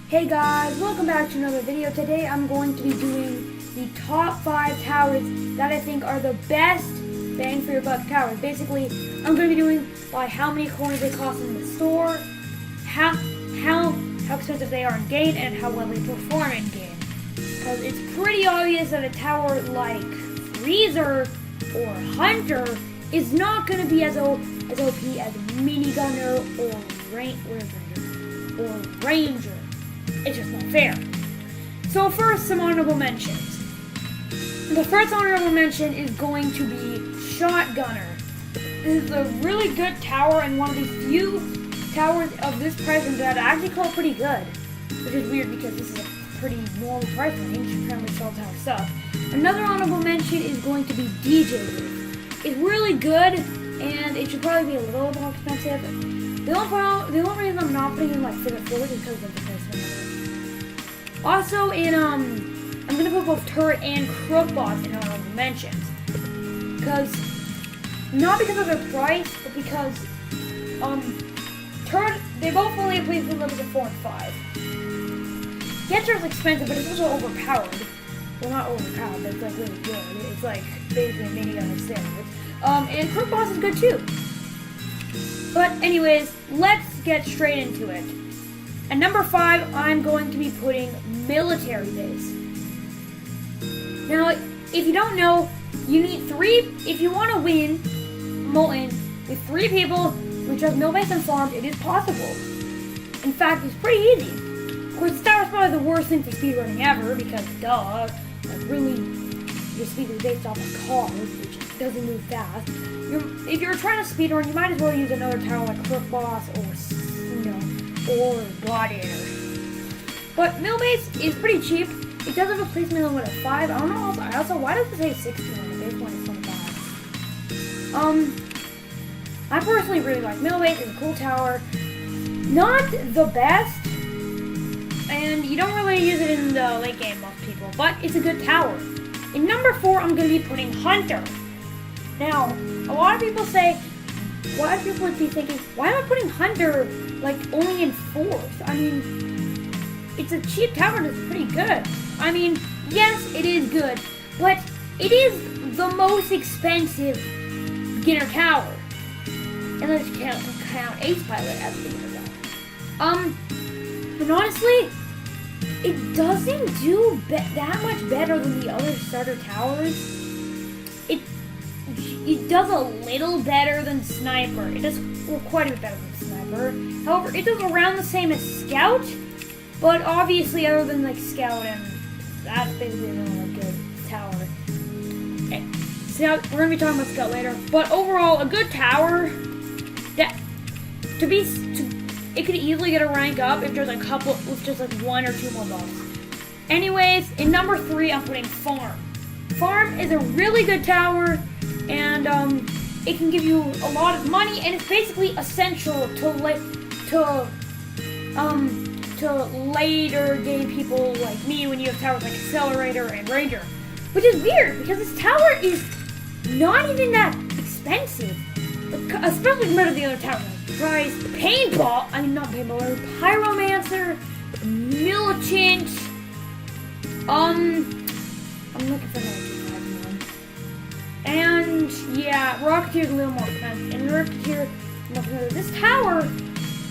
Hey guys, welcome back to another video. Today I'm going to be doing the top 5 towers that I think are the best bang for your buck towers. Basically, I'm going to be doing by how many coins they cost in the store, how expensive they are in game, and how well they perform in game. Because it's pretty obvious that a tower like Freezer or Hunter is not going to be as OP as Minigunner or Ranger. It's just not fair. So first, some honorable mentions. The first honorable mention is going to be Shotgunner. This is a really good tower and one of the few towers of this price range that I actually call pretty good. Which is weird because this is a pretty normal price range. Apparently it's all tower stuff. Another honorable mention is going to be DJ Roof. It's really good and it should probably be a little more expensive. The only reason I'm not putting in like favorite forward is because of the price range. Also, I'm gonna put both Turret and Crook Boss in honorable mentions, not because of their price, but because Turret, they both only have placement limits of 4 and 5. Yeah, Turret's expensive, but it's also overpowered. Well, not overpowered, but it's like really good. It's like basically a minigun of steroids. And Crook Boss is good too. But anyways, let's get straight into it. At number 5, I'm going to be putting Military Base. Now, if you don't know, you need 3, if you want to win Molten with 3 people, which has no base and farm, it is possible. In fact, it's pretty easy. Of course, this tower is probably the worst thing for speedrunning ever, because duh, like really, your speed is based off of cars, which doesn't move fast. If you're trying to speedrun, you might as well use another tower like Crook Boss or Gladiator. But Mill Base is pretty cheap. It does have a placement limit of 5. I don't know. Also, why does it say 60 on the base one is 25? I personally really like Mill Base. It's a cool tower. Not the best, and you don't really use it in the late game, most people. But it's a good tower. In number 4, I'm going to be putting Hunter. Now, a lot of people say, why would be thinking, why am I putting Hunter like only in 4th? I mean, it's a cheap tower that's pretty good. I mean, yes, it is good, but it is the most expensive beginner tower. Unless you count Ace Pilot as a beginner tower. And honestly, it doesn't do that much better than the other starter towers. It does a little better than Sniper. It does quite a bit better than Sniper. However, it does around the same as Scout, but obviously other than like Scout, and that's basically really a good tower. Scout, we're gonna be talking about Scout later. But overall, a good tower that it could easily get a rank up if there's with just like 1 or 2 more buffs. Anyways, in number 3, I'm putting Farm. Farm is a really good tower. And it can give you a lot of money, and it's basically essential to later game people like me when you have towers like Accelerator and Ranger. Which is weird, because this tower is not even that expensive. Especially compared to the other towers like Price, Pyromancer, Militant, I'm looking for another. And yeah, Rocketeer is a little more expensive. And Rocketeer, this tower,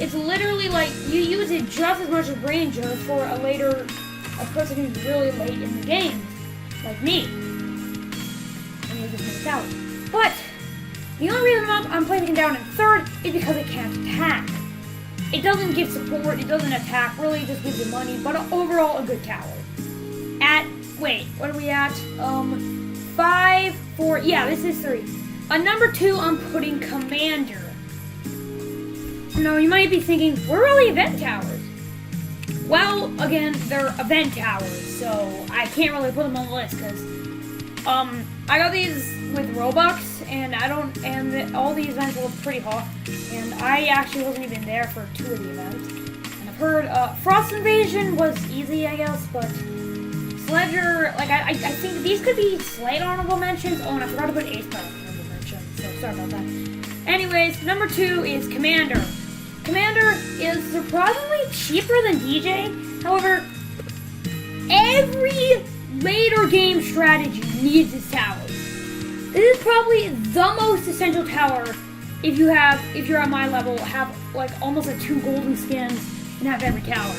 it's literally like you use it just as much as Ranger for a person who's really late in the game, like me. And you just make tower. But the only reason I'm placing it down in 3rd is because it can't attack. It doesn't give support. It doesn't attack. Really, it just gives you money. But overall, a good tower. What are we at? 5, 4, yeah, this is 3. On number 2, I'm putting Commander. Now, you might be thinking, we're really event towers. Well, again, they're event towers, so I can't really put them on the list, because, I got these with Robux, and all the events look pretty hot, and I actually wasn't even there for 2 of the events. And I've heard, Frost Invasion was easy, I guess, but Sledger, I think these could be slight honorable mentions. Oh, and I forgot to put Ace Pilot honorable mentions, so sorry about that. Anyways, number 2 is Commander. Commander is surprisingly cheaper than DJ. However, every later game strategy needs this tower. This is probably the most essential tower if you're at my level, have like almost like 2 golden skins and have every tower.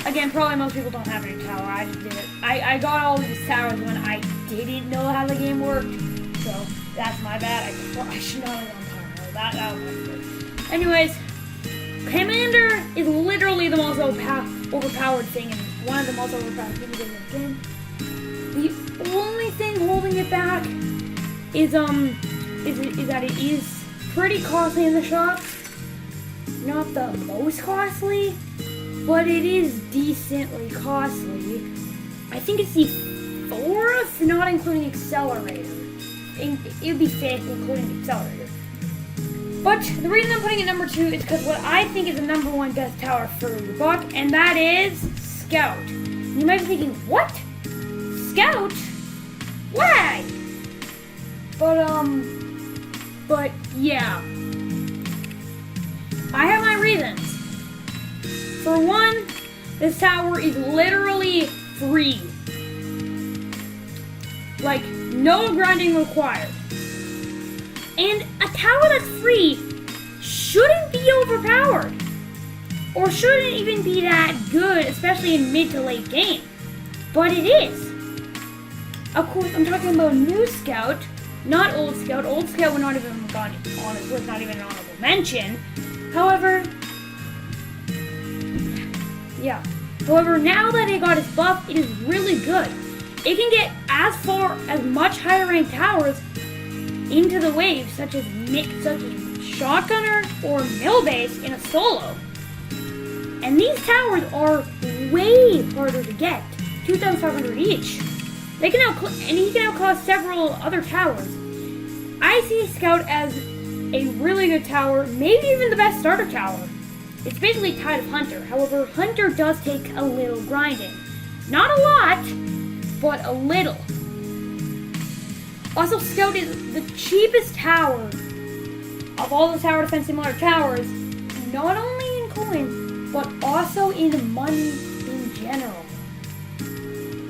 Again, probably most people don't have any tower. I just did it. I got all these towers when I didn't know how the game worked. So that's my bad. I should not have gone tower. That was my good. Anyways, Commander is literally the most overpowered thing and one of the most overpowered things in the game. The only thing holding it back is that it is pretty costly in the shop. Not the most costly, but it is decently costly. I think it's the 4th, not including Accelerator. It would be 5th, including Accelerator. But the reason I'm putting it number 2 is because what I think is the number 1 best tower for the buck, and that is Scout. You might be thinking, what? Scout? Why? But yeah. I have my reasons. For one, this tower is literally free. Like, no grinding required. And a tower that's free shouldn't be overpowered. Or shouldn't even be that good, especially in mid to late game. But it is. Of course, I'm talking about new Scout, not old Scout. Old Scout would not even have gone on his list, not even an honorable mention. However, yeah. However, now that it got its buff, it is really good. It can get as much higher ranked towers into the waves, such as Shotgunner or Millbase in a solo. And these towers are way harder to get, 2,500 each. He can outcost several other towers. I see Scout as a really good tower, maybe even the best starter tower. It's basically tied of Hunter. However, Hunter does take a little grinding. Not a lot, but a little. Also, Scout is the cheapest tower of all the tower defense similar towers, not only in coins, but also in money in general.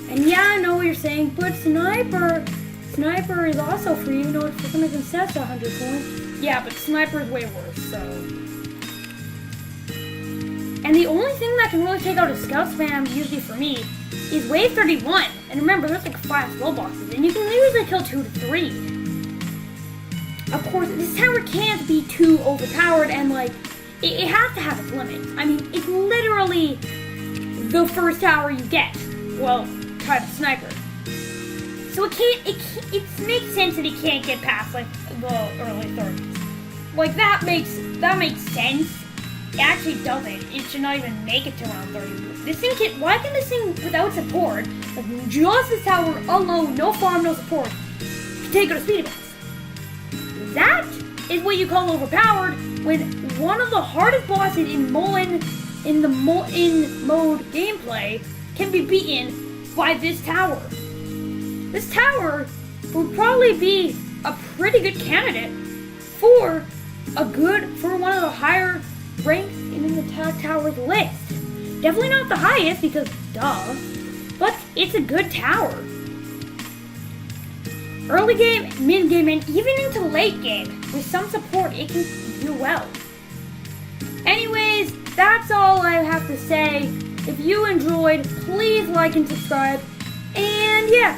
And yeah, I know what you're saying, but Sniper is also free, even though it for some reason says 100 coins. Yeah, but Sniper is way worse, so. And the only thing that can really take out a Scout spam, usually for me, is Wave 31. And remember, there's like 5 slow bosses, and you can usually kill 2 to 3. Of course, this tower can't be too overpowered, and like, it has to have its limits. I mean, it's literally the first tower you get. Well, type of Sniper. So it makes sense that it can't get past like the early 30s. Like that makes sense. It actually doesn't. It should not even make it to around 30. Why can this thing without support, like just this tower alone, no farm, no support, can take out a speed base? That is what you call overpowered when one of the hardest bosses in mode gameplay can be beaten by this tower. This tower would probably be a pretty good candidate for one of the higher ranks in the tower's list. Definitely not the highest because duh, but it's a good tower. Early game, mid game, and even into late game, with some support, it can do well. Anyways, that's all I have to say. If you enjoyed, please like and subscribe. And yeah.